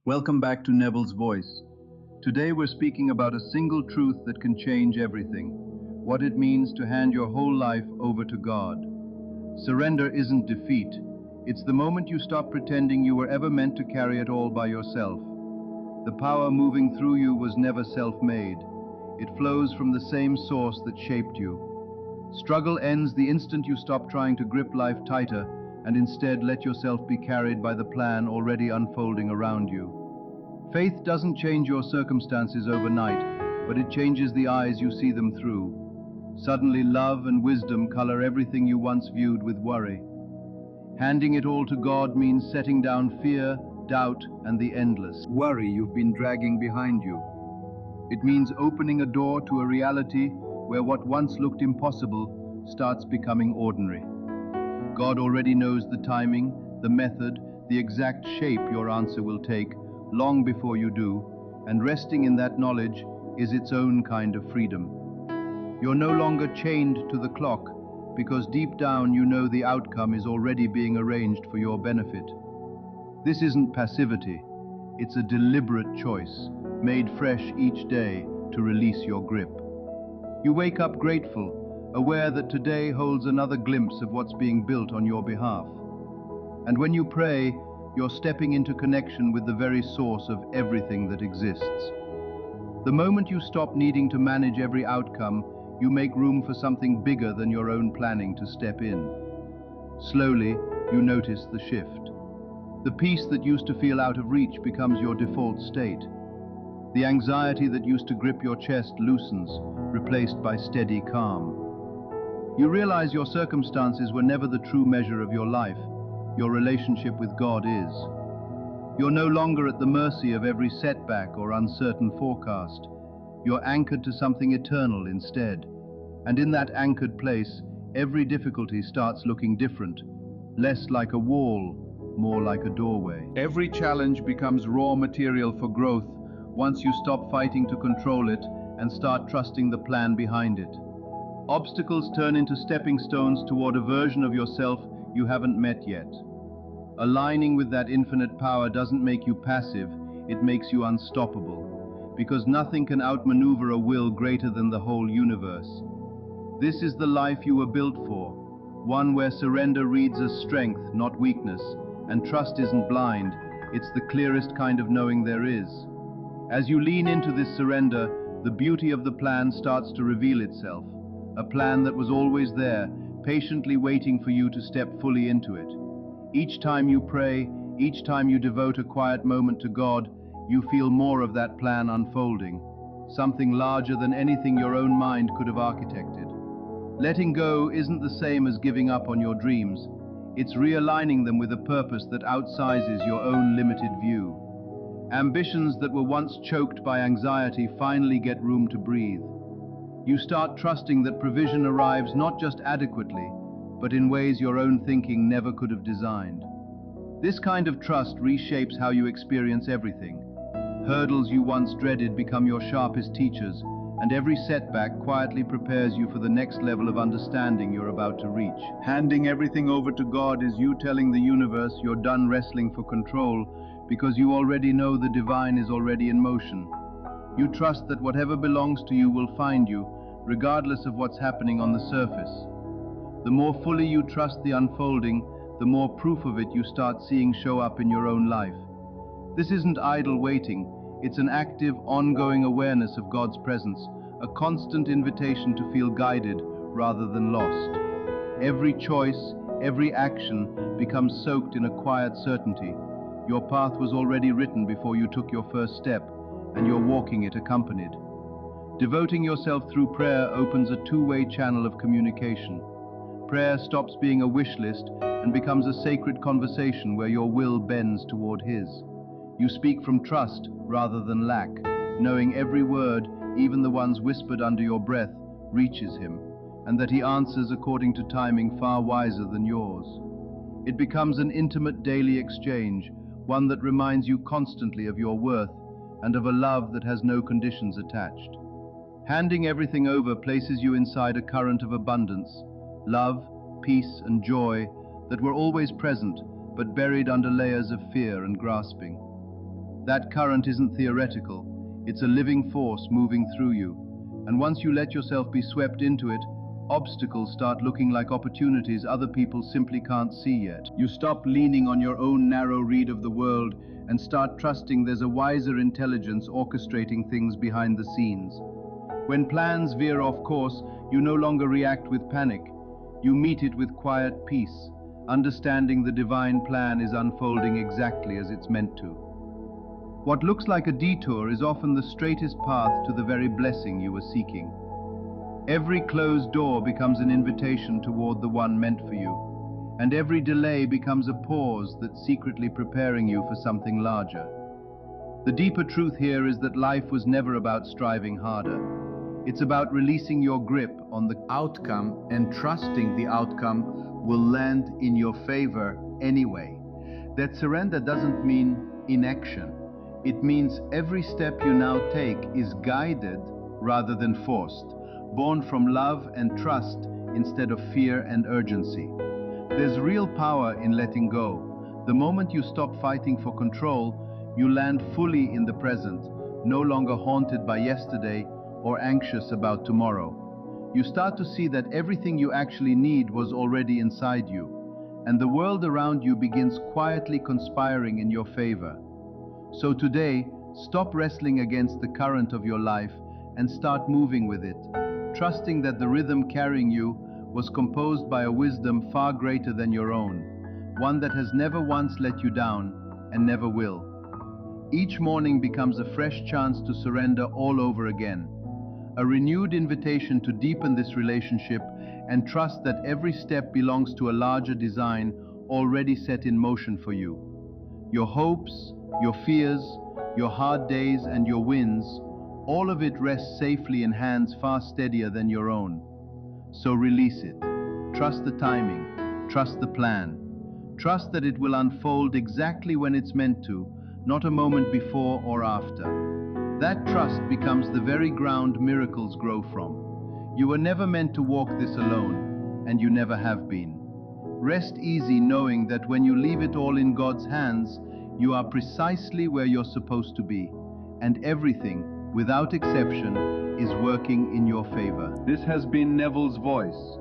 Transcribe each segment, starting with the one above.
Welcome back to Neville's Voice. Today we're speaking about a single truth that can change everything, what it means to hand your whole life over to God. Surrender isn't defeat, it's the moment you stop pretending you were ever meant to carry it all by yourself. The power moving through you was never self-made. It flows from the same source that shaped you. Struggle ends the instant you stop trying to grip life tighter and instead let yourself be carried by the plan already unfolding around you. Faith doesn't change your circumstances overnight, but it changes the eyes you see them through. Suddenly love and wisdom color everything you once viewed with worry. Handing it all to God means setting down fear, doubt, and the endless worry you've been dragging behind you. It means opening a door to a reality where what once looked impossible starts becoming ordinary. God already knows the timing, the method, the exact shape your answer will take long before you do, and resting in that knowledge is its own kind of freedom. You're no longer chained to the clock because deep down you know the outcome is already being arranged for your benefit. This isn't passivity, it's a deliberate choice, made fresh each day to release your grip. You wake up grateful, aware that today holds another glimpse of what's being built on your behalf. And when you pray, you're stepping into connection with the very source of everything that exists. The moment you stop needing to manage every outcome, you make room for something bigger than your own planning to step in. Slowly, you notice the shift. The peace that used to feel out of reach becomes your default state. The anxiety that used to grip your chest loosens, replaced by steady calm. You realize your circumstances were never the true measure of your life. Your relationship with God is. You're no longer at the mercy of every setback or uncertain forecast. You're anchored to something eternal instead. And in that anchored place, every difficulty starts looking different, less like a wall, more like a doorway. Every challenge becomes raw material for growth once you stop fighting to control it and start trusting the plan behind it. Obstacles turn into stepping stones toward a version of yourself you haven't met yet. Aligning with that infinite power doesn't make you passive, it makes you unstoppable, because nothing can outmaneuver a will greater than the whole universe. This is the life you were built for, one where surrender reads as strength, not weakness, and trust isn't blind, it's the clearest kind of knowing there is. As you lean into this surrender, the beauty of the plan starts to reveal itself. A plan that was always there, patiently waiting for you to step fully into it. Each time you pray, each time you devote a quiet moment to God, you feel more of that plan unfolding, something larger than anything your own mind could have architected. Letting go isn't the same as giving up on your dreams. It's realigning them with a purpose that outsizes your own limited view. Ambitions that were once choked by anxiety finally get room to breathe. You start trusting that provision arrives not just adequately, but in ways your own thinking never could have designed. This kind of trust reshapes how you experience everything. Hurdles you once dreaded become your sharpest teachers, and every setback quietly prepares you for the next level of understanding you're about to reach. Handing everything over to God is you telling the universe you're done wrestling for control, because you already know the divine is already in motion. You trust that whatever belongs to you will find you, regardless of what's happening on the surface. The more fully you trust the unfolding, the more proof of it you start seeing show up in your own life. This isn't idle waiting, it's an active, ongoing awareness of God's presence, a constant invitation to feel guided rather than lost. Every choice, every action becomes soaked in a quiet certainty. Your path was already written before you took your first step, and you're walking it accompanied. Devoting yourself through prayer opens a two-way channel of communication. Prayer stops being a wish list and becomes a sacred conversation where your will bends toward His. You speak from trust rather than lack, knowing every word, even the ones whispered under your breath, reaches Him, and that He answers according to timing far wiser than yours. It becomes an intimate daily exchange, one that reminds you constantly of your worth and of a love that has no conditions attached. Handing everything over places you inside a current of abundance, love, peace, and joy that were always present but buried under layers of fear and grasping. That current isn't theoretical, it's a living force moving through you. And once you let yourself be swept into it, obstacles start looking like opportunities other people simply can't see yet. You stop leaning on your own narrow read of the world and start trusting there's a wiser intelligence orchestrating things behind the scenes. When plans veer off course, you no longer react with panic. You meet it with quiet peace, understanding the divine plan is unfolding exactly as it's meant to. What looks like a detour is often the straightest path to the very blessing you were seeking. Every closed door becomes an invitation toward the one meant for you, and every delay becomes a pause that's secretly preparing you for something larger. The deeper truth here is that life was never about striving harder. It's about releasing your grip on the outcome and trusting the outcome will land in your favor anyway. That surrender doesn't mean inaction. It means every step you now take is guided rather than forced, born from love and trust instead of fear and urgency. There's real power in letting go. The moment you stop fighting for control, you land fully in the present, no longer haunted by yesterday or anxious about tomorrow. You start to see that everything you actually need was already inside you, and the world around you begins quietly conspiring in your favor. So today, stop wrestling against the current of your life and start moving with it, trusting that the rhythm carrying you was composed by a wisdom far greater than your own, one that has never once let you down and never will. Each morning becomes a fresh chance to surrender all over again, a renewed invitation to deepen this relationship and trust that every step belongs to a larger design already set in motion for you. Your hopes, your fears, your hard days and your wins, all of it rests safely in hands far steadier than your own. So release it. Trust the timing. Trust the plan. Trust that it will unfold exactly when it's meant to, not a moment before or after. That trust becomes the very ground miracles grow from. You were never meant to walk this alone, and you never have been. Rest easy knowing that when you leave it all in God's hands, you are precisely where you're supposed to be, and everything, without exception, is working in your favor. This has been Neville's Voice.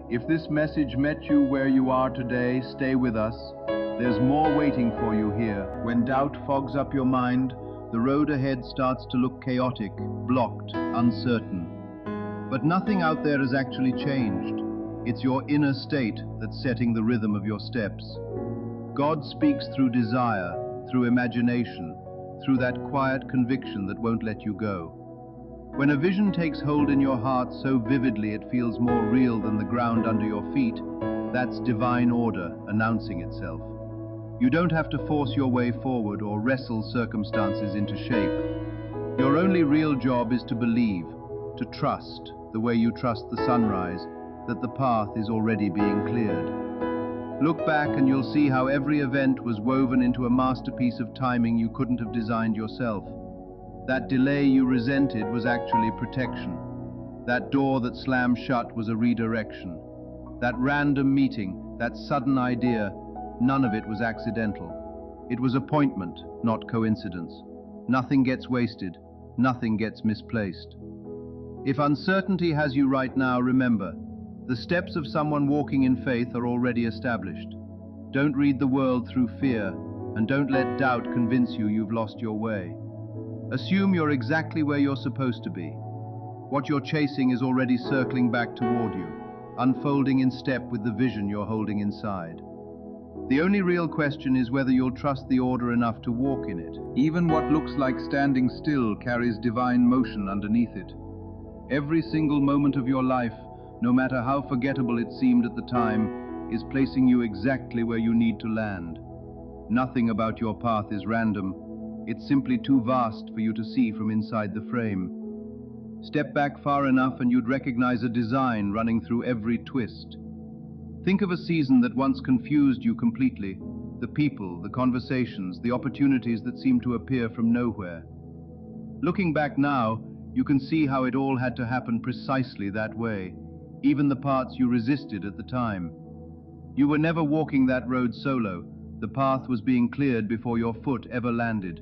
If this message met you where you are today, stay with us. There's more waiting for you here. When doubt fogs up your mind, the road ahead starts to look chaotic, blocked, uncertain. But nothing out there has actually changed. It's your inner state that's setting the rhythm of your steps. God speaks through desire, through imagination, through that quiet conviction that won't let you go. When a vision takes hold in your heart so vividly it feels more real than the ground under your feet, that's divine order announcing itself. You don't have to force your way forward or wrestle circumstances into shape. Your only real job is to believe, to trust, the way you trust the sunrise, that the path is already being cleared. Look back and you'll see how every event was woven into a masterpiece of timing you couldn't have designed yourself. That delay you resented was actually protection. That door that slammed shut was a redirection. That random meeting, that sudden idea, none of it was accidental. It was appointment, not coincidence. Nothing gets wasted, nothing gets misplaced. If uncertainty has you right now, remember, the steps of someone walking in faith are already established. Don't read the world through fear, and don't let doubt convince you you've lost your way. Assume you're exactly where you're supposed to be. What you're chasing is already circling back toward you, unfolding in step with the vision you're holding inside. The only real question is whether you'll trust the order enough to walk in it. Even what looks like standing still carries divine motion underneath it. Every single moment of your life, no matter how forgettable it seemed at the time, is placing you exactly where you need to land. Nothing about your path is random. It's simply too vast for you to see from inside the frame. Step back far enough and you'd recognize a design running through every twist. Think of a season that once confused you completely, the people, the conversations, the opportunities that seemed to appear from nowhere. Looking back now, you can see how it all had to happen precisely that way, even the parts you resisted at the time. You were never walking that road solo. The path was being cleared before your foot ever landed.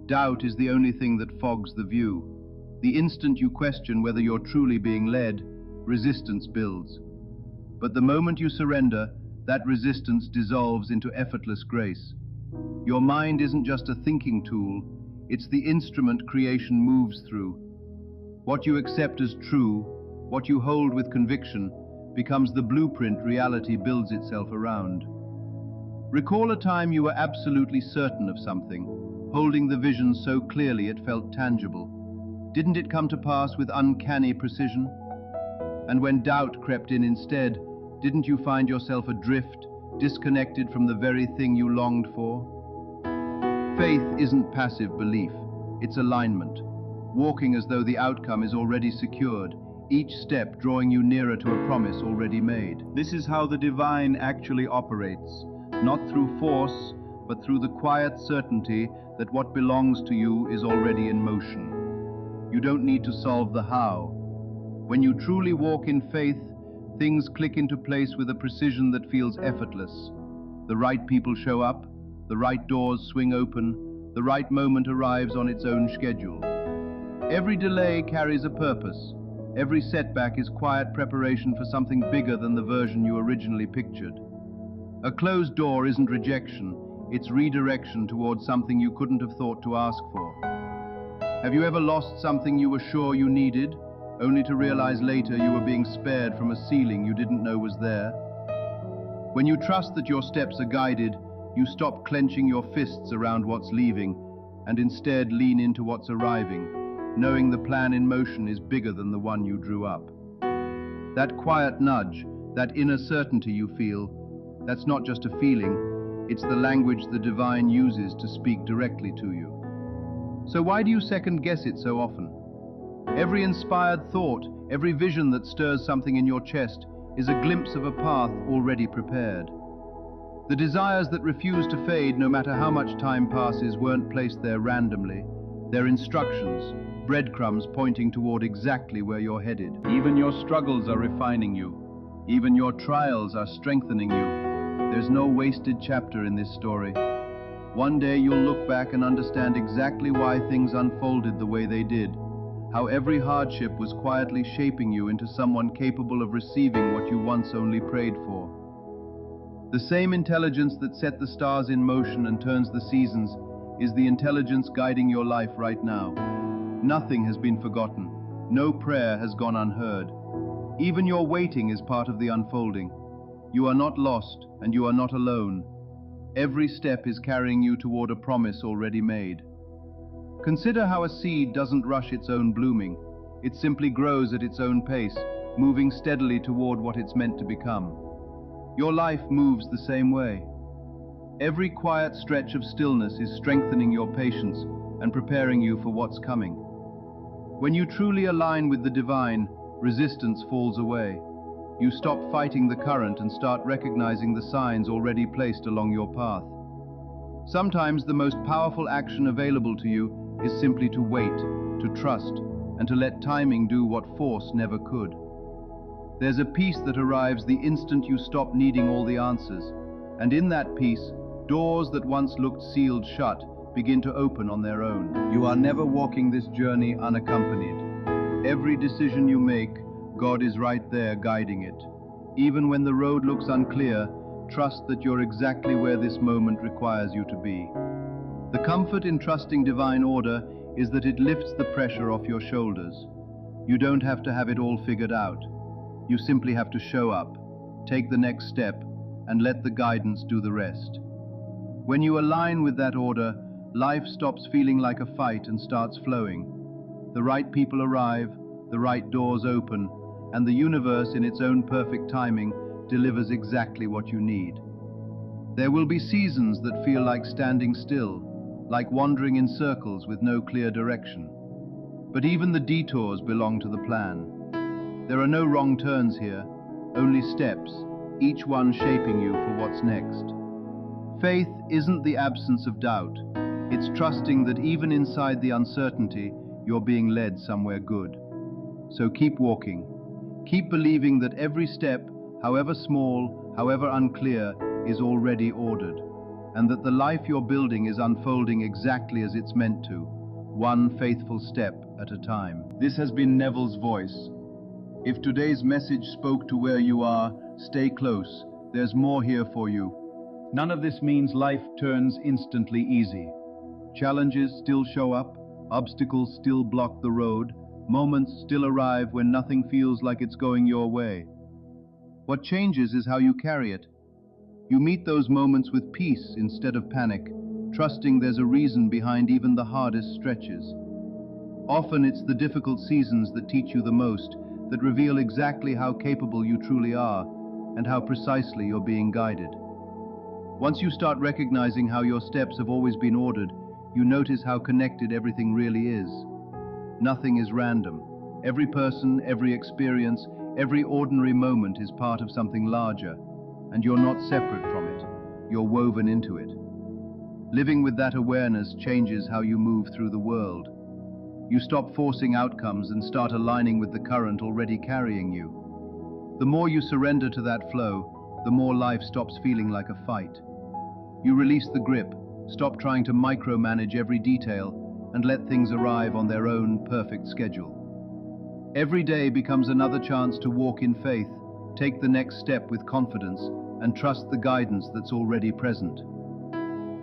Doubt is the only thing that fogs the view. The instant you question whether you're truly being led, resistance builds. But the moment you surrender, that resistance dissolves into effortless grace. Your mind isn't just a thinking tool, it's the instrument creation moves through. What you accept as true, what you hold with conviction, becomes the blueprint reality builds itself around. Recall a time you were absolutely certain of something, holding the vision so clearly it felt tangible. Didn't it come to pass with uncanny precision? And when doubt crept in instead, didn't you find yourself adrift, disconnected from the very thing you longed for? Faith isn't passive belief, it's alignment, walking as though the outcome is already secured, each step drawing you nearer to a promise already made. This is how the divine actually operates, not through force, but through the quiet certainty that what belongs to you is already in motion. You don't need to solve the how. When you truly walk in faith, things click into place with a precision that feels effortless. The right people show up, the right doors swing open, the right moment arrives on its own schedule. Every delay carries a purpose. Every setback is quiet preparation for something bigger than the version you originally pictured. A closed door isn't rejection, it's redirection towards something you couldn't have thought to ask for. Have you ever lost something you were sure you needed, only to realize later you were being spared from a ceiling you didn't know was there? When you trust that your steps are guided, you stop clenching your fists around what's leaving and instead lean into what's arriving, knowing the plan in motion is bigger than the one you drew up. That quiet nudge, that inner certainty you feel, that's not just a feeling, it's the language the divine uses to speak directly to you. So why do you second guess it so often? Every inspired thought, every vision that stirs something in your chest is a glimpse of a path already prepared. The desires that refuse to fade no matter how much time passes weren't placed there randomly. They're instructions, breadcrumbs pointing toward exactly where you're headed. Even your struggles are refining you. Even your trials are strengthening you. There's no wasted chapter in this story. One day you'll look back and understand exactly why things unfolded the way they did. How every hardship was quietly shaping you into someone capable of receiving what you once only prayed for. The same intelligence that set the stars in motion and turns the seasons is the intelligence guiding your life right now. Nothing has been forgotten. No prayer has gone unheard. Even your waiting is part of the unfolding. You are not lost, and you are not alone. Every step is carrying you toward a promise already made. Consider how a seed doesn't rush its own blooming. It simply grows at its own pace, moving steadily toward what it's meant to become. Your life moves the same way. Every quiet stretch of stillness is strengthening your patience and preparing you for what's coming. When you truly align with the divine, resistance falls away. You stop fighting the current and start recognizing the signs already placed along your path. Sometimes the most powerful action available to you is simply to wait, to trust, and to let timing do what force never could. There's a peace that arrives the instant you stop needing all the answers, and in that peace, doors that once looked sealed shut begin to open on their own. You are never walking this journey unaccompanied. Every decision you make, God is right there guiding it. Even when the road looks unclear, trust that you're exactly where this moment requires you to be. The comfort in trusting divine order is that it lifts the pressure off your shoulders. You don't have to have it all figured out. You simply have to show up, take the next step, and let the guidance do the rest. When you align with that order, life stops feeling like a fight and starts flowing. The right people arrive, the right doors open, and the universe in its own perfect timing delivers exactly what you need. There will be seasons that feel like standing still, like wandering in circles with no clear direction. But even the detours belong to the plan. There are no wrong turns here, only steps, each one shaping you for what's next. Faith isn't the absence of doubt. It's trusting that even inside the uncertainty, you're being led somewhere good. So keep walking. Keep believing that every step, however small, however unclear, is already ordered. and that the life you're building is unfolding exactly as it's meant to, one faithful step at a time. This has been Neville's voice. If today's message spoke to where you are, stay close. There's more here for you. None of this means life turns instantly easy. Challenges still show up, obstacles still block the road, moments still arrive when nothing feels like it's going your way. What changes is how you carry it. You meet those moments with peace instead of panic, trusting there's a reason behind even the hardest stretches. Often it's the difficult seasons that teach you the most, that reveal exactly how capable you truly are and how precisely you're being guided. Once you start recognizing how your steps have always been ordered, you notice how connected everything really is. Nothing is random. Every person, every experience, every ordinary moment is part of something larger, and you're not separate from it. You're woven into it. Living with that awareness changes how you move through the world. You stop forcing outcomes and start aligning with the current already carrying you. The more you surrender to that flow, the more life stops feeling like a fight. You release the grip, stop trying to micromanage every detail, and let things arrive on their own perfect schedule. Every day becomes another chance to walk in faith, take the next step with confidence, and trust the guidance that's already present.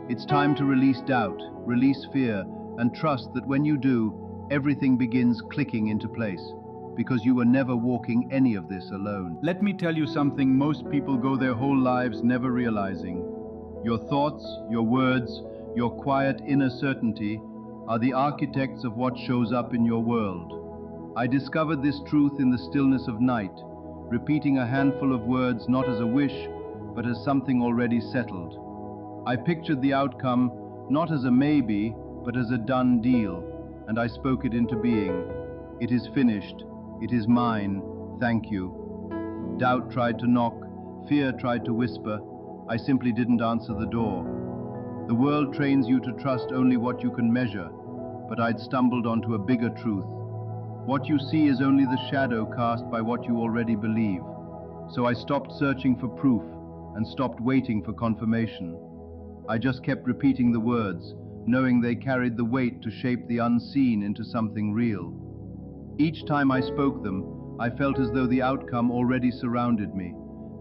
It's time to release doubt, release fear, and trust that when you do, everything begins clicking into place, because you were never walking any of this alone. Let me tell you something most people go their whole lives never realizing. Your thoughts, your words, your quiet inner certainty are the architects of what shows up in your world. I discovered this truth in the stillness of night, repeating a handful of words not as a wish, but as something already settled. I pictured the outcome not as a maybe, but as a done deal, and I spoke it into being. It is finished. It is mine. Thank you. Doubt tried to knock. Fear tried to whisper. I simply didn't answer the door. The world trains you to trust only what you can measure, but I'd stumbled onto a bigger truth. What you see is only the shadow cast by what you already believe. So I stopped searching for proof and stopped waiting for confirmation. I just kept repeating the words, knowing they carried the weight to shape the unseen into something real. Each time I spoke them, I felt as though the outcome already surrounded me,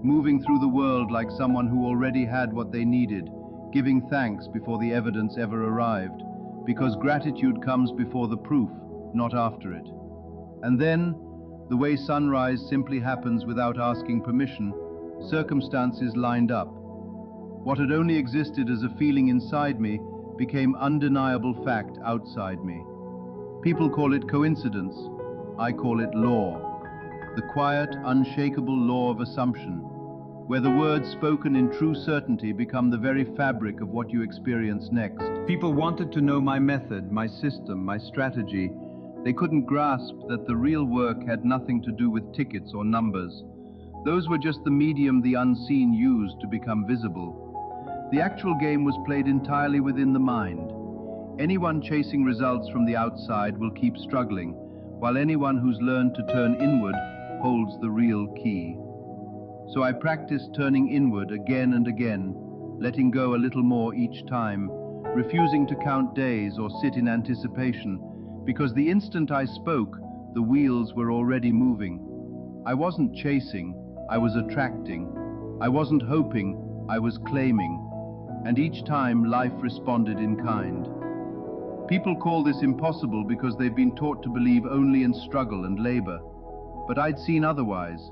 moving through the world like someone who already had what they needed, giving thanks before the evidence ever arrived, because gratitude comes before the proof, not after it. And then, the way sunrise simply happens without asking permission, circumstances lined up. What had only existed as a feeling inside me became undeniable fact outside me. People call it coincidence. I call it law. The quiet, unshakable law of assumption, where the words spoken in true certainty become the very fabric of what you experience next. People wanted to know my method, my system, my strategy. They couldn't grasp that the real work had nothing to do with tickets or numbers. Those were just the medium the unseen used to become visible. The actual game was played entirely within the mind. Anyone chasing results from the outside will keep struggling, while anyone who's learned to turn inward holds the real key. So I practiced turning inward again and again, letting go a little more each time, refusing to count days or sit in anticipation, because the instant I spoke, the wheels were already moving. I wasn't chasing, I was attracting. I wasn't hoping, I was claiming. And each time life responded in kind. People call this impossible because they've been taught to believe only in struggle and labor. But I'd seen otherwise.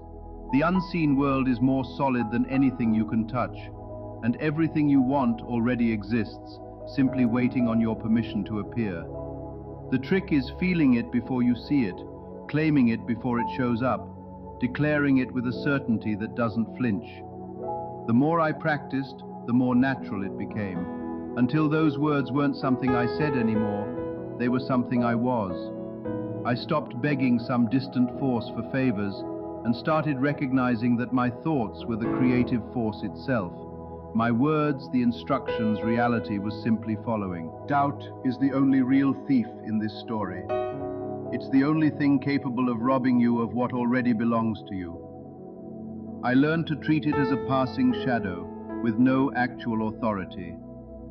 The unseen world is more solid than anything you can touch, and everything you want already exists, simply waiting on your permission to appear. The trick is feeling it before you see it, claiming it before it shows up, declaring it with a certainty that doesn't flinch. The more I practiced, the more natural it became, until those words weren't something I said anymore, they were something I was. I stopped begging some distant force for favors and started recognizing that my thoughts were the creative force itself. My words, the instructions, reality was simply following. Doubt is the only real thief in this story. It's the only thing capable of robbing you of what already belongs to you. I learned to treat it as a passing shadow, with no actual authority.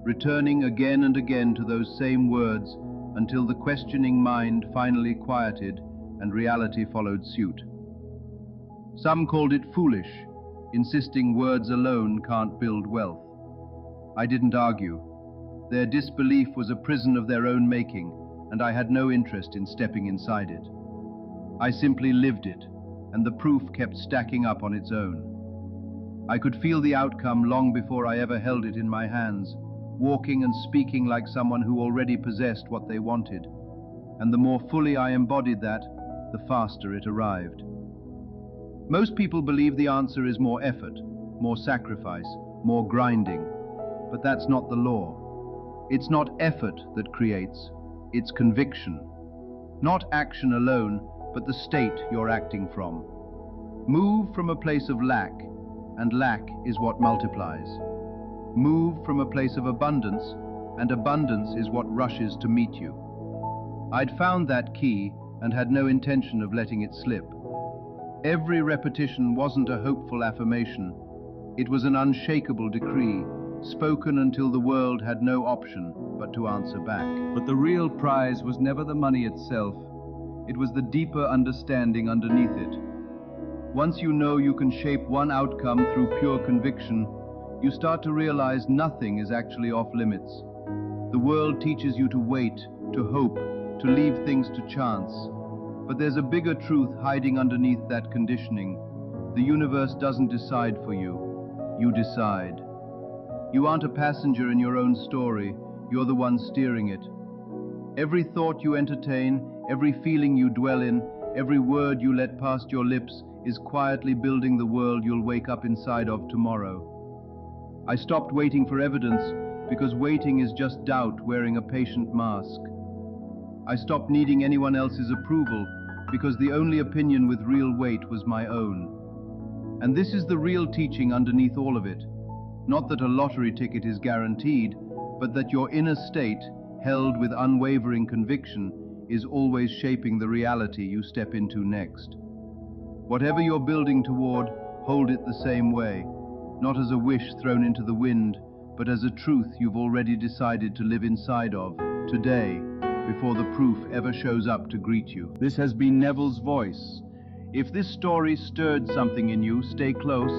returning again and again to those same words until the questioning mind finally quieted and reality followed suit. Some called it foolish, insisting words alone can't build wealth. I didn't argue. Their disbelief was a prison of their own making, and I had no interest in stepping inside it. I simply lived it, and the proof kept stacking up on its own. I could feel the outcome long before I ever held it in my hands, walking and speaking like someone who already possessed what they wanted. And the more fully I embodied that, the faster it arrived. Most people believe the answer is more effort, more sacrifice, more grinding. But that's not the law. It's not effort that creates, it's conviction. Not action alone, but the state you're acting from. Move from a place of lack, and lack is what multiplies. Move from a place of abundance, and abundance is what rushes to meet you. I'd found that key and had no intention of letting it slip. Every repetition wasn't a hopeful affirmation. It was an unshakable decree, spoken until the world had no option but to answer back. But the real prize was never the money itself. It was the deeper understanding underneath it. Once you know you can shape one outcome through pure conviction, you start to realize nothing is actually off limits. The world teaches you to wait, to hope, to leave things to chance. But there's a bigger truth hiding underneath that conditioning. The universe doesn't decide for you. You decide. You aren't a passenger in your own story. You're the one steering it. Every thought you entertain, every feeling you dwell in, every word you let past your lips is quietly building the world you'll wake up inside of tomorrow. I stopped waiting for evidence because waiting is just doubt wearing a patient mask. I stopped needing anyone else's approval because the only opinion with real weight was my own. And this is the real teaching underneath all of it. Not that a lottery ticket is guaranteed, but that your inner state, held with unwavering conviction, is always shaping the reality you step into next. Whatever you're building toward, hold it the same way, not as a wish thrown into the wind, but as a truth you've already decided to live inside of, today, before the proof ever shows up to greet you. This has been Neville's Voice. If this story stirred something in you, stay close.